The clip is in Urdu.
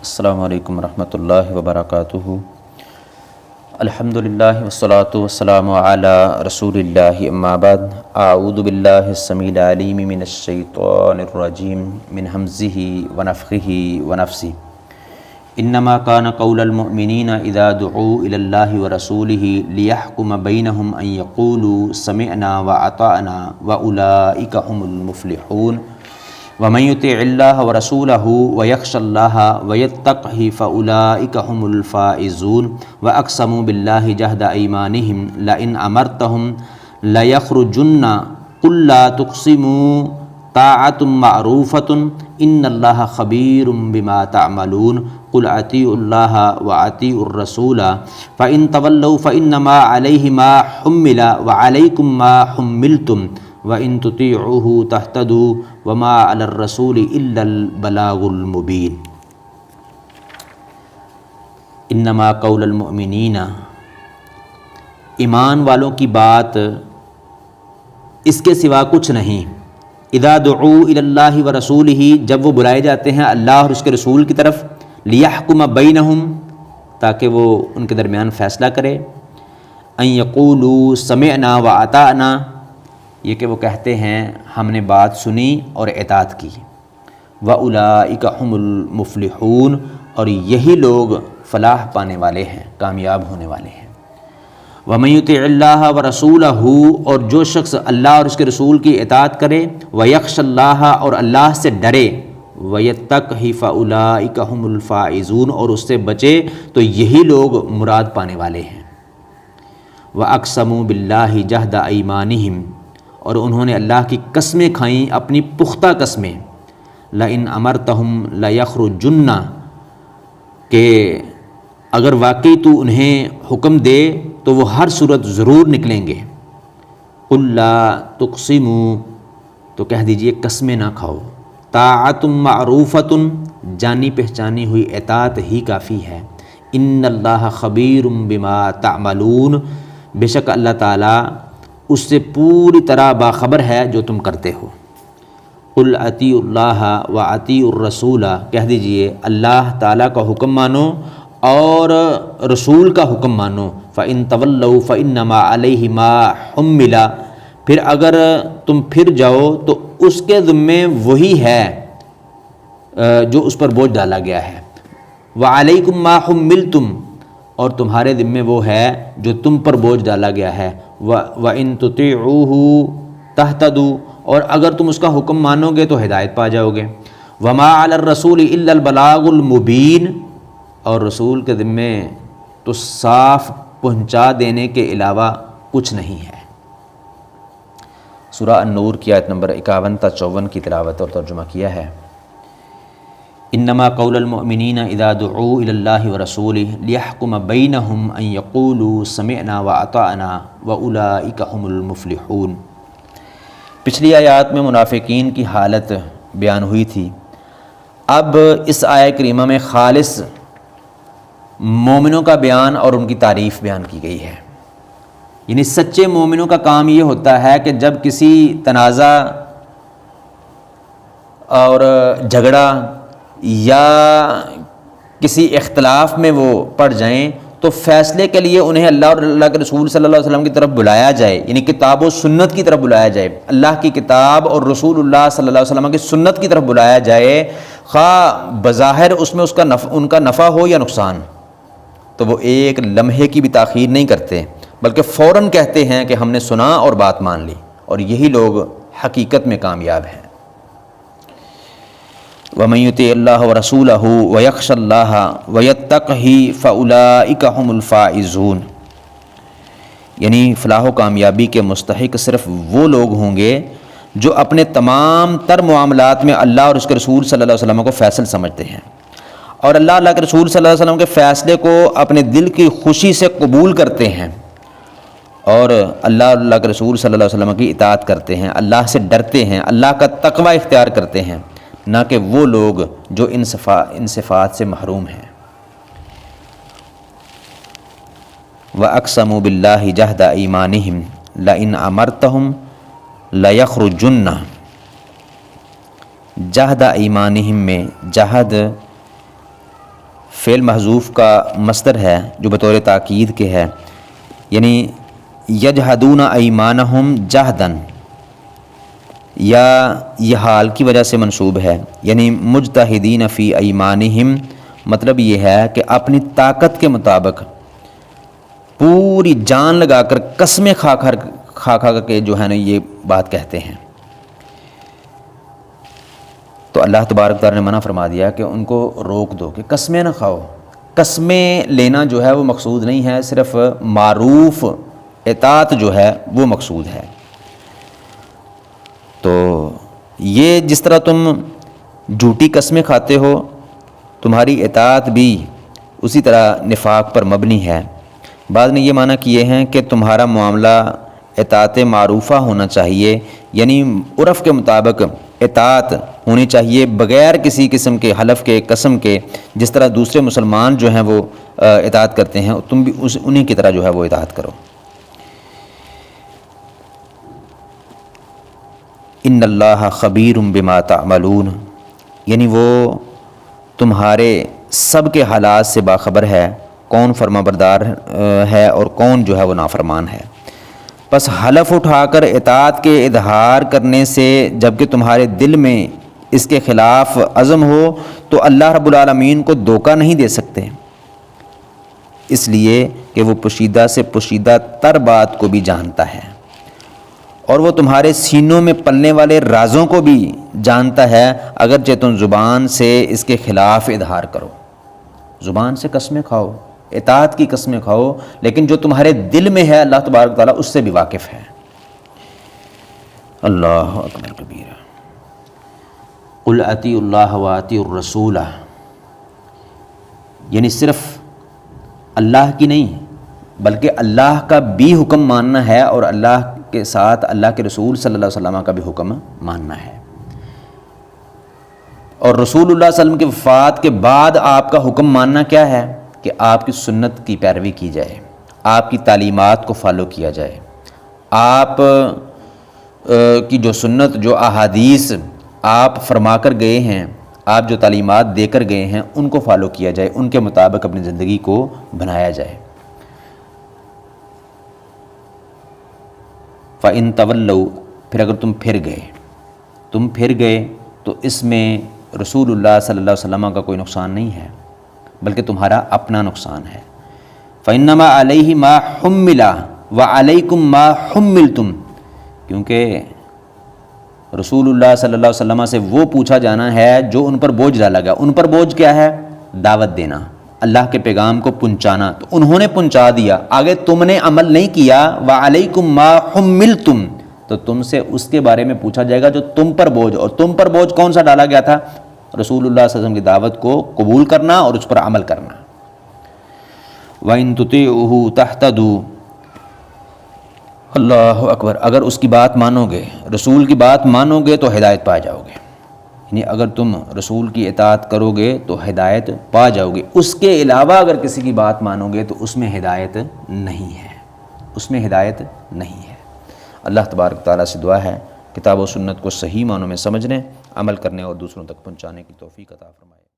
السلام علیکم ورحمۃ اللہ وبرکاتہ۔ الحمدللہ والصلاۃ والسلام علی رسول اللہ، اما بعد، اعوذ باللہ السمیع العلیم من الشیطان الرجیم من ہمزہ ونفخہ ونفثہ۔ انما کان قول المؤمنین اذا دعوا الی اللہ ورسولہ لیحکم بینہم ان یقولوا سمعنا واطعنا واولئک هم المفلحون۔ ومن یطع اللہ ورسولہ ویخشى اللہ ویتقہ فاولئک هم الفائزون۔ واقسموا باللہ جہد ایمانہم لئن امرتہم لیخرجن قل لا تقسموا طاعۃ معروفۃ ان اللہ خبیر بما تعملون۔ قل اطیعوا اللہ واطیعوا الرسول فإن تولوا فإنما علیہ ما حمل وعلیکم ما حملتم وَإِن تُطِيعُوهُ تَهْتَدُوا وَمَا عَلَى الرَّسُولِ إِلَّا الْبَلَاغُ الْمُبِينُ۔ انما قول المؤمنین، ایمان والوں کی بات اس کے سوا کچھ نہیں۔ اذا دعوا الی اللہ ورسولہ، جب وہ بلائے جاتے ہیں اللہ اور اس کے رسول کی طرف، لیحکم بینہم، تاکہ وہ ان کے درمیان فیصلہ کرے، ان یقولوا سمعنا واطعنا، یہ کہ وہ کہتے ہیں ہم نے بات سنی اور اطاعت کی، وَأُولَئِكَ هُمُ الْمُفْلِحُونَ، اور یہی لوگ فلاح پانے والے ہیں، کامیاب ہونے والے ہیں۔ وَمَن يُطِعِ اللَّهَ وَرَسُولَهُ، اور جو شخص اللہ اور اس کے رسول کی اطاعت کرے، وَيَخْشَ اللَّهَ، اور اللہ سے ڈرے، وَيَتَّقْهِ فَأُولَئِكَ هُمُ الْفَائِزُونَ، اور اس سے بچے تو یہی لوگ مراد پانے والے ہیں۔ وَأَقْسَمُوا بِاللَّهِ جَهْدَ أَيْمَانِهِمْ، اور انہوں نے اللہ کی قسمیں کھائیں، اپنی پختہ قسمیں، لَإِنْ أَمَرْتَهُمْ لَيَخْرُجُنَّ، کہ اگر واقعی تو انہیں حکم دے تو وہ ہر صورت ضرور نکلیں گے۔ قُل لَا تُقْسِمُوا، تو کہہ دیجئے قسمیں نہ کھاؤ، طاعۃ معروفۃ، جانی پہچانی ہوئی اطاعت ہی کافی ہے، ان اللہ خبیر بما تعملون، بے شک اللہ تعالیٰ اس سے پوری طرح باخبر ہے جو تم کرتے ہو۔ قل اطیعوا اللہ واطیعوا الرسول، کہہ دیجئے اللہ تعالیٰ کا حکم مانو اور رسول کا حکم مانو۔ فإن تولوا فإنما علیہ ما حمل، پھر اگر تم پھر جاؤ تو اس کے ذمے وہی ہے جو اس پر بوجھ ڈالا گیا ہے، وعلیکم ما حملتم، اور تمہارے ذمے وہ ہے جو تم پر بوجھ ڈالا گیا ہے، وَإِن تُطِيعُوهُ تَهْتَدُوا، اور اگر تم اس کا حکم مانو گے تو ہدایت پا جاؤ گے۔ وَمَا عَلَى الرَّسُولِ إِلَّا الْبَلَاغُ الْمُبِينُ، اور رسول کے ذمے تو صاف پہنچا دینے کے علاوہ کچھ نہیں ہے۔ سورہ النور کی آیت نمبر 51 تا 54 کی تلاوت اور ترجمہ کیا ہے۔ انما قول المؤمنین اذا دعوا الی اللہ ورسولہ لیحکم بینہم ان یقولوا سمعنا واطعنا واولئک هم المفلحون۔ پچھلی آیات میں منافقین کی حالت بیان ہوئی تھی، اب اس آیہ کریمہ میں خالص مومنوں کا بیان اور ان کی تعریف بیان کی گئی ہے۔ یعنی سچے مومنوں کا کام یہ ہوتا ہے کہ جب کسی تنازع اور جھگڑا یا کسی اختلاف میں وہ پڑ جائیں تو فیصلے کے لیے انہیں اللہ اور اللہ کے رسول صلی اللہ علیہ وسلم کی طرف بلایا جائے، یعنی کتاب و سنت کی طرف بلایا جائے، اللہ کی کتاب اور رسول اللہ صلی اللہ علیہ وسلم کی سنت کی طرف بلایا جائے، خواہ بظاہر اس میں ان کا نفع ہو یا نقصان، تو وہ ایک لمحے کی بھی تاخیر نہیں کرتے، بلکہ فوراً کہتے ہیں کہ ہم نے سنا اور بات مان لی، اور یہی لوگ حقیقت میں کامیاب ہیں۔ وَمَن يُطِعِ اللَّهَ وَرَسُولَهُ وَيَخْشَ اللَّهَ وَيَتَّقْهِ فَأُولَئِكَ هُمُ الْفَائِزُونَ، یعنی فلاح و کامیابی کے مستحق صرف وہ لوگ ہوں گے جو اپنے تمام تر معاملات میں اللہ اور اس کے رسول صلی اللہ علیہ وسلم کو فیصل سمجھتے ہیں، اور اللہ کے رسول صلی اللہ علیہ وسلم کے فیصلے کو اپنے دل کی خوشی سے قبول کرتے ہیں، اور اللہ کے رسول صلی اللہ علیہ وسلم کی اطاعت کرتے ہیں، اللہ سے ڈرتے ہیں، اللہ کا تقوی اختیار کرتے ہیں، نہ کہ وہ لوگ جو ان صفات سے محروم ہیں۔ وَأَقْسَمُوا بِاللَّهِ جَهْدَ أَيْمَانِهِمْ لَئِنْ أَمَرْتَهُمْ لَيَخْرُجُنَّ، جہد ایمانہم میں جہد فعل محذوف کا مصدر ہے جو بطور تاکید کے ہے، یعنی یجحدون ایمانہم جہدن، یا یہ حال کی وجہ سے منصوب ہے، یعنی مجتہدین فی ایمانہم، مطلب یہ ہے کہ اپنی طاقت کے مطابق پوری جان لگا کر قسمیں کھا کھا کے جو ہے نا یہ بات کہتے ہیں۔ تو اللہ تبارک تعالیٰ نے منع فرما دیا کہ ان کو روک دو کہ قسمیں نہ کھاؤ۔ قسمیں لینا جو ہے وہ مقصود نہیں ہے، صرف معروف اطاعت جو ہے وہ مقصود ہے۔ تو یہ جس طرح تم جھوٹی قسمیں کھاتے ہو، تمہاری اطاعت بھی اسی طرح نفاق پر مبنی ہے۔ بعض نے یہ معنی کیے ہیں کہ تمہارا معاملہ اطاعت معروفہ ہونا چاہیے، یعنی عرف کے مطابق اطاعت ہونی چاہیے بغیر کسی قسم کے حلف کے، قسم کے، جس طرح دوسرے مسلمان جو ہیں وہ اطاعت کرتے ہیں، تم بھی انہی کی طرح جو ہے وہ اطاعت کرو۔ ان اللہ خبیر بما تعملون، یعنی وہ تمہارے سب کے حالات سے باخبر ہے، کون فرما بردار ہے اور کون جو ہے وہ نافرمان ہے۔ بس حلف اٹھا کر اطاعت کے اظہار کرنے سے جبکہ تمہارے دل میں اس کے خلاف عزم ہو تو اللہ رب العالمین کو دھوکہ نہیں دے سکتے، اس لیے کہ وہ پوشیدہ سے پوشیدہ تر بات کو بھی جانتا ہے، اور وہ تمہارے سینوں میں پلنے والے رازوں کو بھی جانتا ہے، اگرچہ تم زبان سے اس کے خلاف اظہار کرو۔ زبان سے قسمیں کھاؤ، اطاعت کی قسمیں کھاؤ، لیکن جو تمہارے دل میں ہے اللہ تبارک تعالیٰ اس سے بھی واقف ہے۔ اللہ اکبر کبیرہ۔ قل اطیعوا اللہ واطیعوا الرسول، یعنی صرف اللہ کی نہیں بلکہ اللہ کا بھی حکم ماننا ہے، اور اللہ کے ساتھ اللہ کے رسول صلی اللہ علیہ وسلم کا بھی حکم ماننا ہے۔ اور رسول اللہ صلی اللہ علیہ وسلم کی وفات کے بعد آپ کا حکم ماننا کیا ہے؟ کہ آپ کی سنت کی پیروی کی جائے، آپ کی تعلیمات کو فالو کیا جائے، آپ کی جو سنت، جو احادیث آپ فرما کر گئے ہیں، آپ جو تعلیمات دے کر گئے ہیں، ان کو فالو کیا جائے، ان کے مطابق اپنی زندگی کو بنایا جائے۔ فَإِن تَوَلَّوْا، پھر اگر تم پھر گئے تو اس میں رسول اللہ صلی اللہ علیہ وسلم کا کوئی نقصان نہیں ہے بلکہ تمہارا اپنا نقصان ہے۔ فَإِنَّمَا عَلَيْهِ مَا حُمِّلَ وَعَلَيْكُمْ مَا حُمِّلْتُمْ، کیونکہ رسول اللہ صلی اللہ علیہ وسلم سے وہ پوچھا جانا ہے جو ان پر بوجھ ڈالا گیا۔ ان پر بوجھ کیا ہے؟ دعوت دینا، اللہ کے پیغام کو پہنچانا، تو انہوں نے پہنچا دیا، آگے تم نے عمل نہیں کیا۔ وَعَلَيْكُمْ مَا حُمِّلْتُمْ، تو تم سے اس کے بارے میں پوچھا جائے گا جو تم پر بوجھ، اور تم پر بوجھ کون سا ڈالا گیا تھا؟ رسول اللہ صلی اللہ علیہ وسلم کی دعوت کو قبول کرنا اور اس پر عمل کرنا۔ وَإِن تُطِيعُوهُ تَهْتَدُوا، اللہ اکبر، اگر اس کی بات مانو گے، رسول کی بات مانو گے تو ہدایت پا جاؤ گے، یعنی اگر تم رسول کی اطاعت کرو گے تو ہدایت پا جاؤ گے۔ اس کے علاوہ اگر کسی کی بات مانو گے تو اس میں ہدایت نہیں ہے، اس میں ہدایت نہیں ہے۔ اللہ تبارک تعالیٰ سے دعا ہے کتاب و سنت کو صحیح معنوں میں سمجھنے، عمل کرنے اور دوسروں تک پہنچانے کی توفیق عطا فرمائے۔